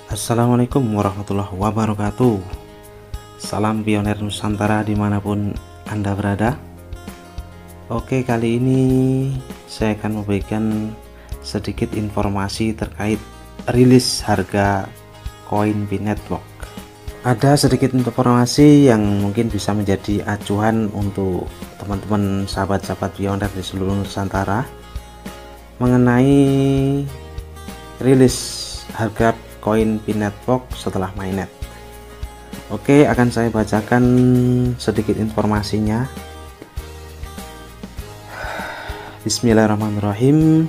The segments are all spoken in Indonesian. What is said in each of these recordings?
Assalamualaikum warahmatullahi wabarakatuh. Salam pioner Nusantara dimanapun Anda berada. Oke, kali ini saya akan memberikan sedikit informasi terkait rilis harga koin Pi Network. Ada sedikit informasi yang mungkin bisa menjadi acuan untuk teman-teman sahabat-sahabat pioner di seluruh Nusantara mengenai rilis harga koin Pi Network setelah mainnet. Oke, akan saya bacakan sedikit informasinya. Bismillahirrahmanirrahim.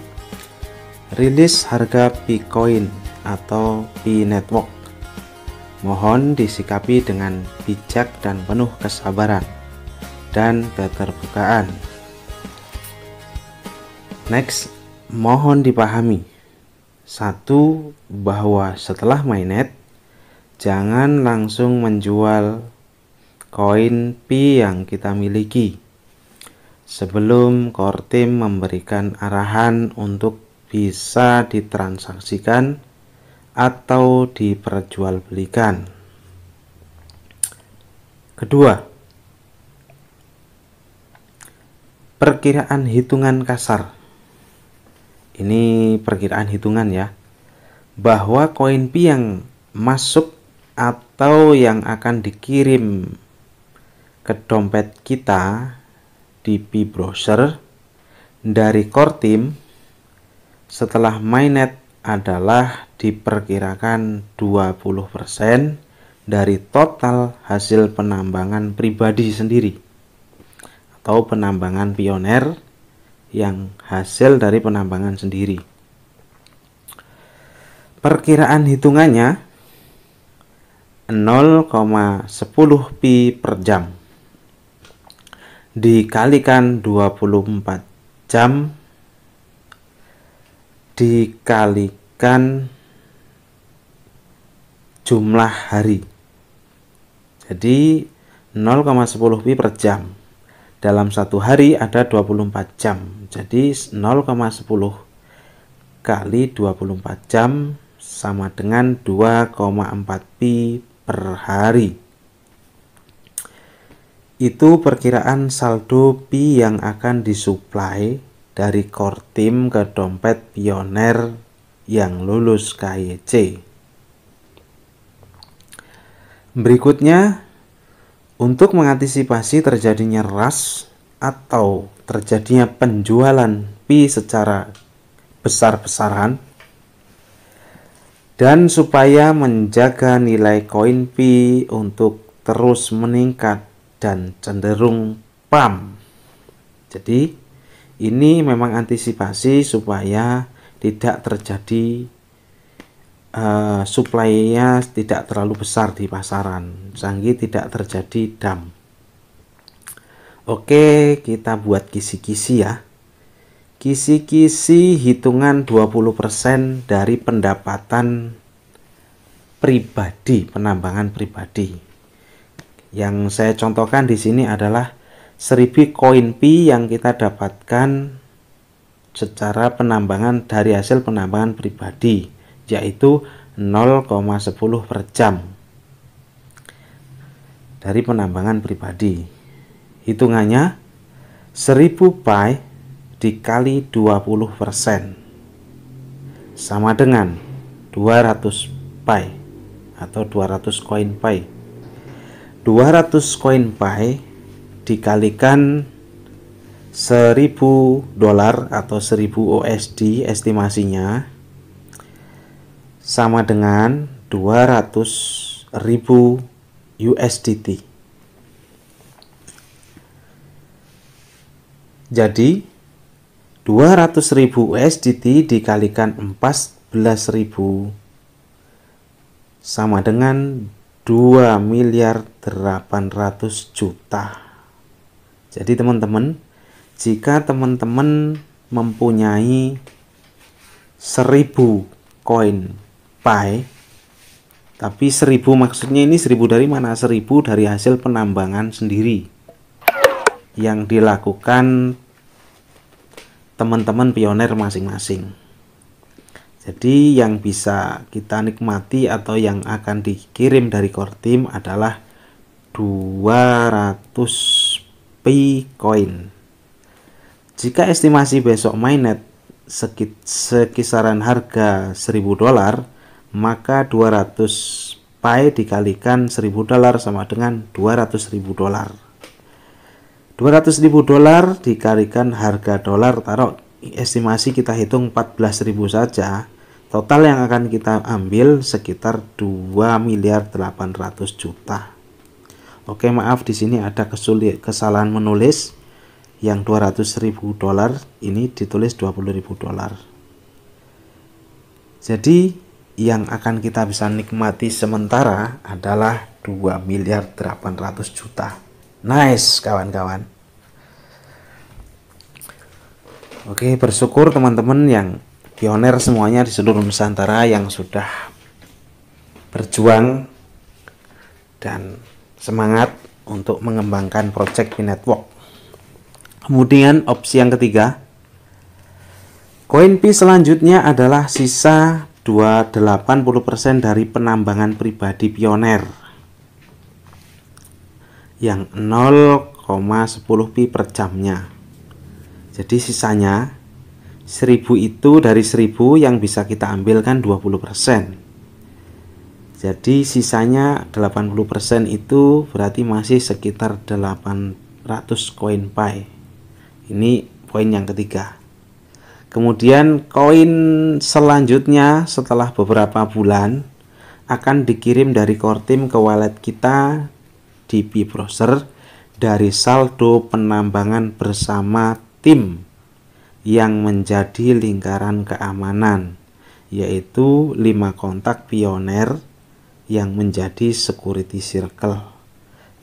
Rilis harga Pi Coin atau Pi Network. Mohon disikapi dengan bijak dan penuh kesabaran dan keterbukaan. Next, mohon dipahami. 1. Bahwa setelah mainnet, jangan langsung menjual koin Pi yang kita miliki sebelum core team memberikan arahan untuk bisa ditransaksikan atau diperjualbelikan. Kedua, perkiraan hitungan kasar. Ini perkiraan hitungan ya, bahwa koin Pi yang masuk atau yang akan dikirim ke dompet kita di Pi browser dari core team setelah mainnet adalah diperkirakan 20% dari total hasil penambangan pribadi sendiri atau penambangan pioner yang hasil dari penambangan sendiri. Perkiraan hitungannya 0,10 Pi per jam dikalikan 24 jam dikalikan jumlah hari. Jadi 0,10 Pi per jam. Dalam satu hari ada 24 jam. Jadi 0,10 kali 24 jam sama dengan 2,4 Pi per hari. Itu perkiraan saldo Pi yang akan disuplai dari core team ke dompet pioner yang lulus KYC. Berikutnya, untuk mengantisipasi terjadinya rush atau terjadinya penjualan Pi secara besar-besaran dan supaya menjaga nilai koin Pi untuk terus meningkat dan cenderung pump. Jadi ini memang antisipasi supaya tidak terjadi supply-nya tidak terlalu besar di pasaran, sehingga tidak terjadi dump. Oke, kita buat kisi-kisi ya. Kisi-kisi hitungan 20% dari pendapatan pribadi, penambangan pribadi. Yang saya contohkan di sini adalah 1000 koin Pi yang kita dapatkan secara penambangan dari hasil penambangan pribadi, yaitu 0,10 per jam dari penambangan pribadi. Hitungannya 1000 Pi dikali 20% sama dengan 200 Pi atau 200 koin Pi. 200 koin Pi dikalikan 1000 dolar atau 1000 USD estimasinya sama dengan 200.000 USDT. Jadi 200.000 USDT dikalikan 14.000 sama dengan 2.800.000.000. Jadi teman-teman, jika teman-teman mempunyai 1000 koin Pi, tapi 1000 maksudnya ini 1000 dari mana? 1000 dari hasil penambangan sendiri. yang dilakukan teman-teman pioner masing-masing. Jadi yang bisa kita nikmati atau yang akan dikirim dari core team adalah 200 Pi koin. Jika estimasi besok mainnet sekisaran harga $1.000, maka 200 Pi dikalikan $1.000 sama dengan $200.000. $200.000 dikalikan harga dolar, taruh estimasi kita hitung 14.000 saja. Total yang akan kita ambil sekitar 2.800.000.000. Oke, maaf di sini ada kesalahan menulis. Yang $200.000 ini ditulis $20.000. Jadi yang akan kita bisa nikmati sementara adalah 2.800.000.000. Nice kawan-kawan. Oke, bersyukur teman-teman yang pioner semuanya di seluruh Nusantara yang sudah berjuang dan semangat untuk mengembangkan project Pi Network. Kemudian opsi yang ketiga, koin Pi selanjutnya adalah sisa 80% dari penambangan pribadi pioner yang 0,10 Pi per jamnya. Jadi sisanya 1000 itu dari 1000 yang bisa kita ambilkan 20%. Jadi sisanya 80% itu berarti masih sekitar 800 koin Pi. Ini poin yang ketiga. Kemudian koin selanjutnya setelah beberapa bulan akan dikirim dari core team ke wallet kita di Pi Browser dari saldo penambangan bersama tim yang menjadi lingkaran keamanan, yaitu 5 kontak pioner yang menjadi security circle.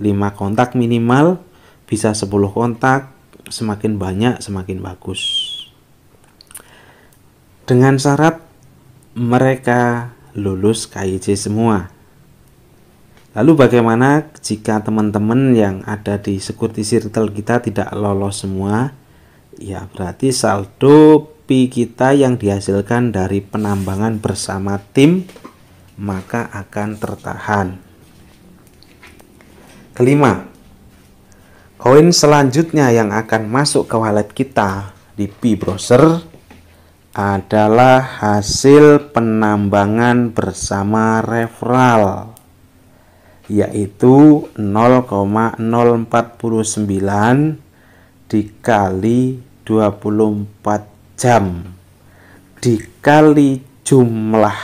5 kontak minimal, bisa 10 kontak, semakin banyak semakin bagus. Dengan syarat mereka lulus KIC semua. Lalu bagaimana jika teman-teman yang ada di security circle kita tidak lolos semua? Ya berarti saldo Pi kita yang dihasilkan dari penambangan bersama tim maka akan tertahan. Kelima, koin selanjutnya yang akan masuk ke wallet kita di Pi Browser adalah hasil penambangan bersama referral, yaitu 0,049 dikali 24 jam dikali jumlah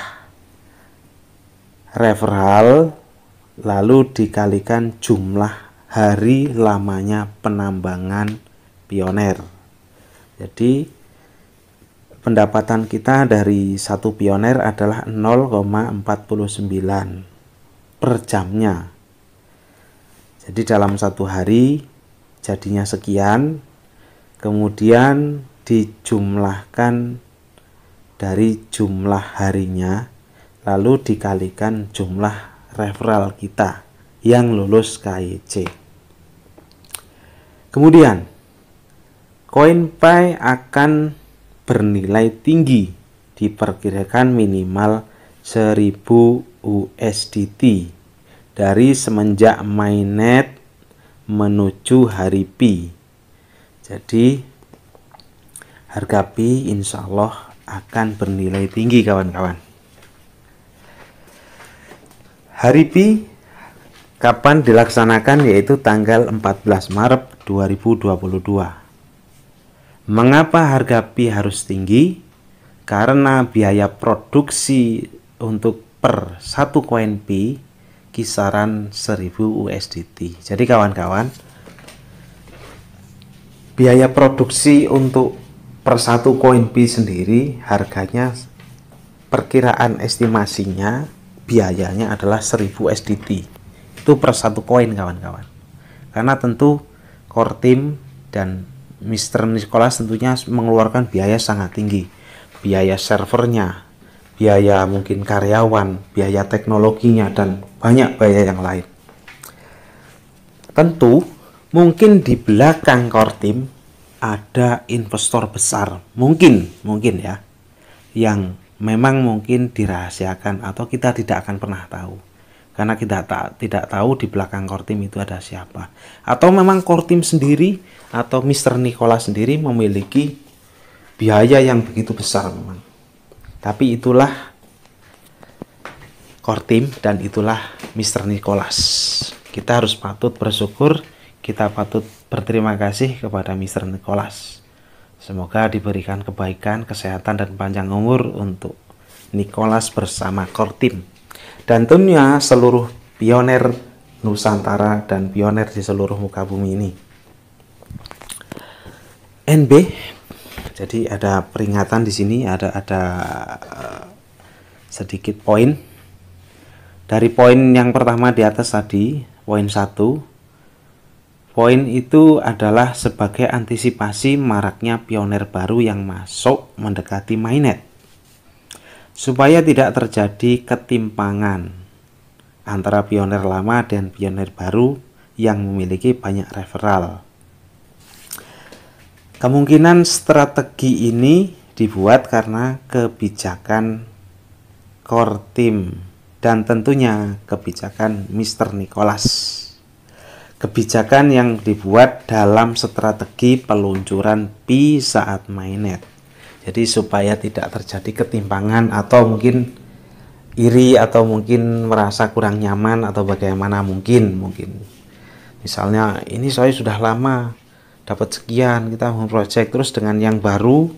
referral lalu dikalikan jumlah hari lamanya penambangan pioner. Jadi pendapatan kita dari satu pioner adalah 0,49 per jamnya. Jadi dalam satu hari jadinya sekian, kemudian dijumlahkan dari jumlah harinya lalu dikalikan jumlah referral kita yang lulus KIC. Kemudian koin Pi akan bernilai tinggi, diperkirakan minimal 1000 USDT dari semenjak mainnet menuju hari Pi. Jadi harga Pi insya Allah akan bernilai tinggi kawan-kawan. Hari Pi kapan dilaksanakan, yaitu tanggal 14 Maret 2022. Mengapa harga Pi harus tinggi? Karena biaya produksi untuk per satu koin Pi kisaran 1000 USDT. Jadi kawan-kawan, biaya produksi untuk per satu koin Pi sendiri harganya perkiraan estimasinya biayanya adalah 1000 USDT. Itu per satu koin kawan-kawan. Karena tentu core team dan Mr. Nicholas tentunya mengeluarkan biaya sangat tinggi. Biaya servernya, biaya mungkin karyawan, biaya teknologinya, dan banyak biaya yang lain. Tentu Mungkin di belakang core team ada investor besar, mungkin ya, yang memang mungkin dirahasiakan atau kita tidak akan pernah tahu, karena kita tidak tahu di belakang core team itu ada siapa, atau memang core team sendiri atau Mr. Nicholas sendiri memiliki biaya yang begitu besar memang. Tapi itulah core team dan itulah Mr. Nicholas. Kita harus patut bersyukur, kita patut berterima kasih kepada Mr. Nicholas. Semoga diberikan kebaikan, kesehatan, dan panjang umur untuk Nicholas bersama core team. Dan tentunya seluruh pioner Nusantara dan pioner di seluruh muka bumi ini. NB, jadi ada peringatan di sini, ada sedikit poin. Dari poin yang pertama di atas tadi, poin 1. Poin itu adalah sebagai antisipasi maraknya pioner baru yang masuk mendekati mainnet. Supaya tidak terjadi ketimpangan antara pioner lama dan pioner baru yang memiliki banyak referral. Kemungkinan strategi ini dibuat karena kebijakan core team dan tentunya kebijakan Mr. Nicholas. Kebijakan yang dibuat dalam strategi peluncuran Pi saat mainnet. Jadi supaya tidak terjadi ketimpangan atau mungkin iri atau mungkin merasa kurang nyaman atau bagaimana mungkin. Misalnya ini saya sudah lama dapat sekian, kita mau project, terus dengan yang baru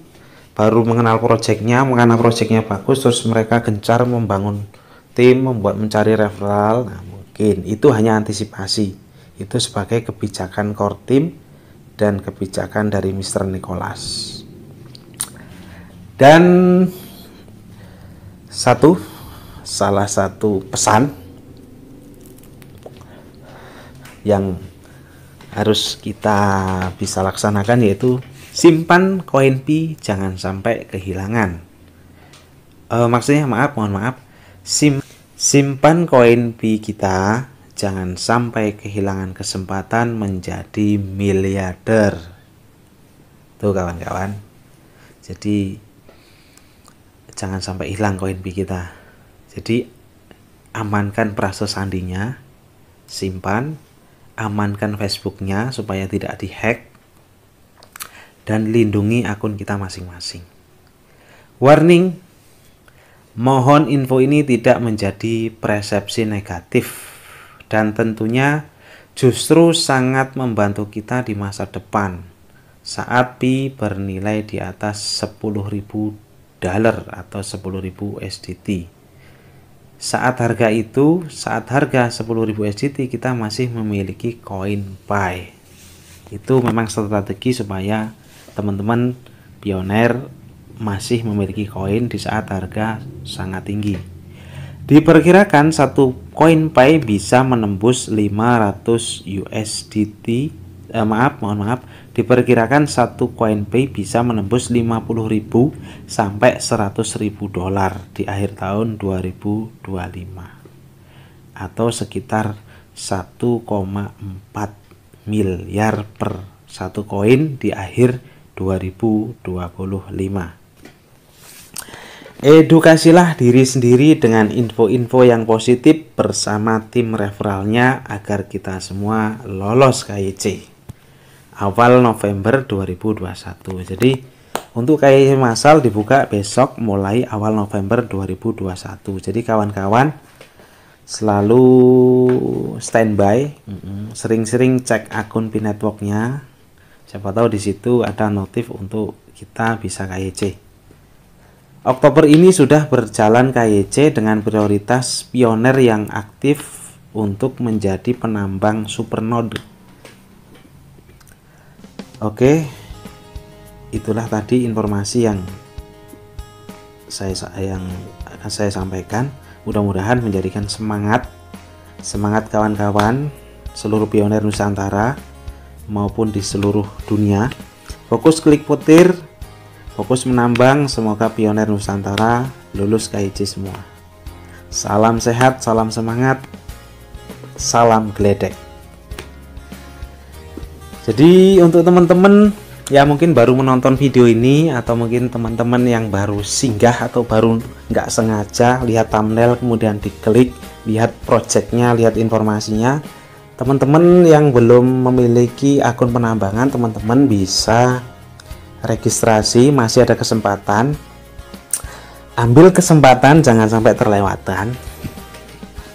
mengenal projectnya bagus, terus mereka gencar membangun tim, mencari referral. Nah, mungkin itu hanya antisipasi. Itu sebagai kebijakan core team dan kebijakan dari Mr. Nicholas. Dan salah satu pesan yang harus kita bisa laksanakan yaitu simpan koin Pi, jangan sampai kehilangan. Mohon maaf, simpan koin Pi kita, jangan sampai kehilangan kesempatan menjadi miliarder. Tuh kawan-kawan. Jadi jangan sampai hilang koin Pi kita. Jadi amankan prase sandinya, simpan, amankan Facebooknya supaya tidak dihack, dan lindungi akun kita masing-masing. Warning, mohon info ini tidak menjadi persepsi negatif. Dan tentunya justru sangat membantu kita di masa depan saat Pi bernilai di atas $10.000 atau 10.000 SDT. Saat harga 10.000 SDT kita masih memiliki koin Pi. Itu memang strategi supaya teman-teman pioner masih memiliki koin di saat harga sangat tinggi. Diperkirakan satu koin Pi bisa menembus 500 USDT. Diperkirakan satu koin Pi bisa menembus 50.000 sampai 100.000 dolar di akhir tahun 2025 atau sekitar 1,4 miliar per satu koin di akhir 2025. Edukasilah diri sendiri dengan info-info yang positif bersama tim referralnya agar kita semua lolos KYC awal November 2021. Jadi untuk KYC massal dibuka besok mulai awal November 2021. Jadi kawan-kawan selalu standby, sering-sering cek akun Pi Network-nya. Siapa tahu di situ ada notif untuk kita bisa KYC. Oktober ini sudah berjalan KYC dengan prioritas pioner yang aktif untuk menjadi penambang supernode. Oke, itulah tadi informasi yang akan saya sampaikan. Mudah-mudahan menjadikan semangat kawan-kawan seluruh pioner Nusantara maupun di seluruh dunia. Fokus klik petir, fokus menambang, semoga pioner Nusantara lulus KYC semua. Salam sehat, salam semangat, salam geledek. Jadi untuk teman-teman ya mungkin baru menonton video ini, atau mungkin teman-teman yang baru singgah atau baru nggak sengaja lihat thumbnail kemudian diklik, lihat projectnya, lihat informasinya, teman-teman yang belum memiliki akun penambangan, teman-teman bisa registrasi, masih ada kesempatan. Ambil kesempatan, jangan sampai terlewatkan.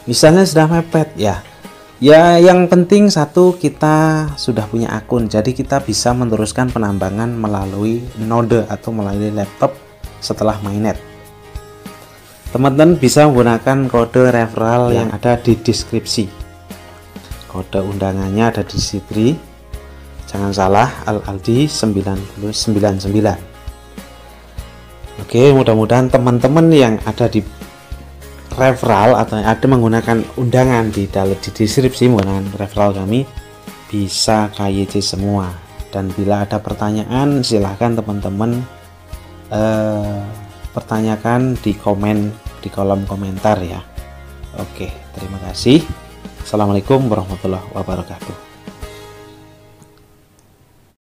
Misalnya sudah mepet ya yang penting satu, kita sudah punya akun, jadi kita bisa meneruskan penambangan melalui node atau melalui laptop setelah mainnet. Teman-teman bisa menggunakan kode referral yang ada di deskripsi. Kode undangannya ada di situ, jangan salah, Al-Aldi 999. Oke, mudah-mudahan teman-teman yang ada di referral atau yang ada menggunakan undangan di deskripsi menggunakan referral kami bisa KYC semua. Dan bila ada pertanyaan, silahkan teman-teman pertanyakan di kolom komentar ya. Oke, terima kasih. Assalamualaikum warahmatullahi wabarakatuh.